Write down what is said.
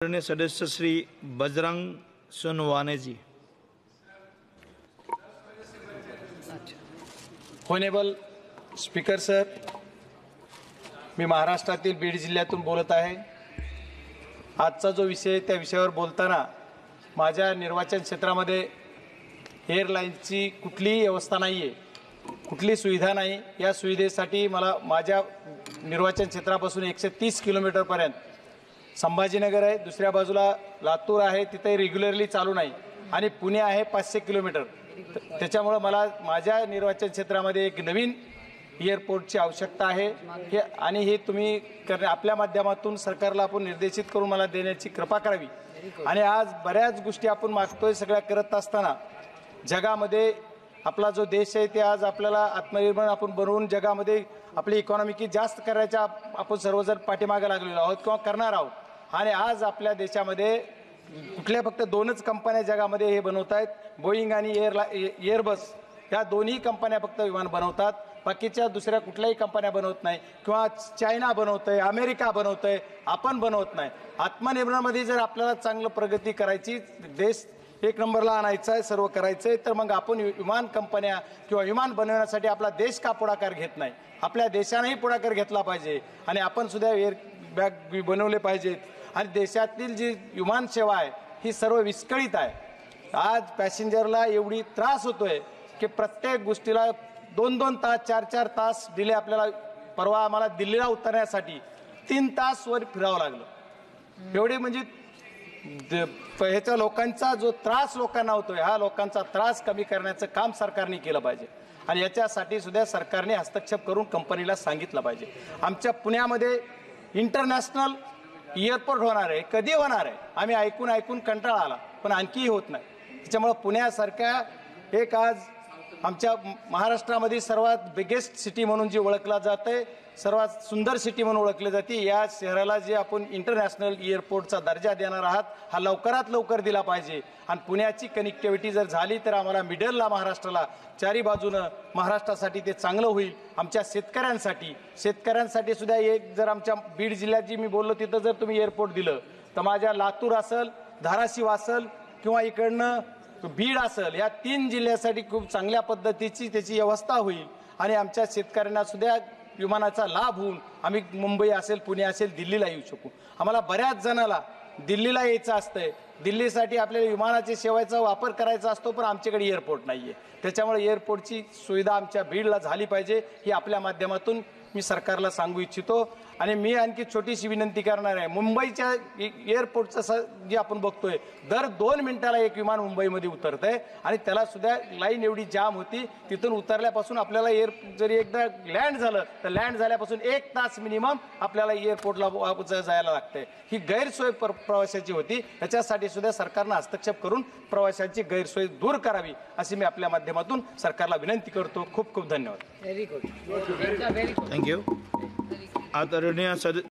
आदरणीय सदस्य श्री बजरंग सोनवाने जी। होनेबल speaker sir, मी महाराष्ट्रातील बीड जिल्ह्यातून बोलत आहे। आजचा जो विषय त्या विषयावर बोलताना माझ्या निर्वाचन क्षेत्रामध्ये एअरलाईनची कुठलीही व्यवस्था नाही आहे, कुठली सुविधा नाही। या सुविधेसाठी मला माझ्या निर्वाचन क्षेत्रापासून 130 किलोमीटरपर्यंत संभाजीनगर आहे, दुसऱ्या बाजूला लातूर आहे, तिथे रेग्युलरली चालू नाही, आणि पुणे आहे 500 किलोमीटर। त्याच्यामुळे मला माझ्या निर्वाचन क्षेत्रामध्ये एक नवीन एअरपोर्टची आवश्यकता आहे आणि हे तुम्ही आपल्या माध्यमातून सरकारला आपण निर्देशित करून मला देण्याची कृपा करावी। आणि आज बऱ्याच गोष्टी आपण मागतोय, सगळ्या करत असताना जगामध्ये आपला जो देश आहे ते आज आपल्याला आत्मनिर्भर आपण बनवून जगामध्ये आपली इकॉनॉमी की जास्त करायच्या आपण सर्वजण पाठीमागे लागलेलो आहोत किंवा करणार आहोत। आणि आज आपल्या देशामध्ये कुठल्या फक्त दोनच कंपन्या जगामध्ये हे बनवत आहेत, बोईंग आणि एअरबस या दोन्ही कंपन्या फक्त विमान बनवतात, बाकीच्या दुसऱ्या कुठल्याही कंपन्या बनवत नाही, किंवा चायना बनवतंय, अमेरिका बनवतंय, आपण बनवत नाही। आत्मनिर्भरमध्ये जर आपल्याला चांगलं प्रगती करायची, देश एक नंबरला आणायचा आहे, सर्व करायचं आहे, तर मग आपण विमान कंपन्या किंवा विमान बनवण्यासाठी आपला देश का पुढाकार घेत नाही? आपल्या देशानेही पुढाकार घेतला पाहिजे आणि आपण सुद्धा एअर बॅग बनवले पाहिजेत। आणि देशातील जी विमान सेवा आहे ही सर्व विस्कळीत आहे। आज पॅसेंजरला एवढी त्रास होतोय की प्रत्येक गोष्टीला 2-2 तास 4-4 तास डिले। आपल्याला परवा आम्हाला दिल्लीला उतरण्यासाठी 3 तास वर फिरावं लागलं। एवढे म्हणजे ह्याच्या लोकांचा जो त्रास लोकांना होतोय, हा लोकांचा त्रास कमी करण्याचं काम सरकारने केलं पाहिजे आणि याच्यासाठी सुद्धा सरकारने हस्तक्षेप करून कंपनीला सांगितलं पाहिजे। आमच्या पुण्यामध्ये इंटरनॅशनल एअरपोर्ट होणार आहे, कधी होणार आहे? आम्ही ऐकून कंटाळा आला, पण आणखीही होत नाही। त्याच्यामुळे पुण्यासारख्या एक आज आमच्या महाराष्ट्रामध्ये सर्वात बिगेस्ट सिटी म्हणून जी ओळखला जाते, सर्वात सुंदर सिटी म्हणून ओळखली जाते, या शहराला जे आपण इंटरनॅशनल एअरपोर्टचा दर्जा देणार आहात हा लवकरात लवकर दिला पाहिजे। आणि पुण्याची कनेक्टिव्हिटी जर झाली तर आम्हाला मिडलला महाराष्ट्राला चारी बाजूनं महाराष्ट्रासाठी ते चांगलं होईल। आमच्या शेतकऱ्यांसाठी सुद्धा एक जर आमच्या बीड जिल्ह्यात जी मी बोललो तिथं जर तुम्ही एअरपोर्ट दिलं तर माझ्या लातूर असेल, धाराशिव असेल किंवा इकडनं बीड असेल, या 3 जिल्ह्यासाठी खूप चांगल्या पद्धतीची त्याची व्यवस्था होईल आणि आमच्या शेतकऱ्यांना सुद्धा विमानाचा लाभ होऊन आम्ही मुंबई असेल, पुणे असेल, दिल्लीला येऊ शकू। आम्हाला बऱ्याच जणाला दिल्लीला यायचं असतंय, दिल्लीसाठी आपल्याला विमानाच्या सेवेचा वापर करायचा असतो, पण आमच्याकडे एअरपोर्ट नाहीये। त्याच्यामुळे एअरपोर्टची सुविधा आमच्या बीडला झाली पाहिजे, ही आपल्या माध्यमातून मी सरकारला सांगू इच्छितो। आणि मी आणखी छोटीशी विनंती करणार आहे, मुंबईच्या एअरपोर्टचं जे आपण बघतोय दर 2 मिनिटाला एक विमान मुंबईमध्ये उतरतंय आणि त्याला सुद्धा लाईन एवढी जाम होती, तिथून उतरल्यापासून आपल्याला जरी एकदा लँड झालं तर लँड झाल्यापासून 1 तास मिनिमम आपल्याला एअरपोर्टला जायला लागतंय। ही गैरसोय प्रवाशाची होती, त्याच्यासाठी सुद्धा सरकारनं हस्तक्षेप करून प्रवाशांची गैरसोय दूर करावी अशी मी आपल्या माध्यमातून सरकारला विनंती करतो। खूप खूप धन्यवाद। थँक्यू। आदरणीय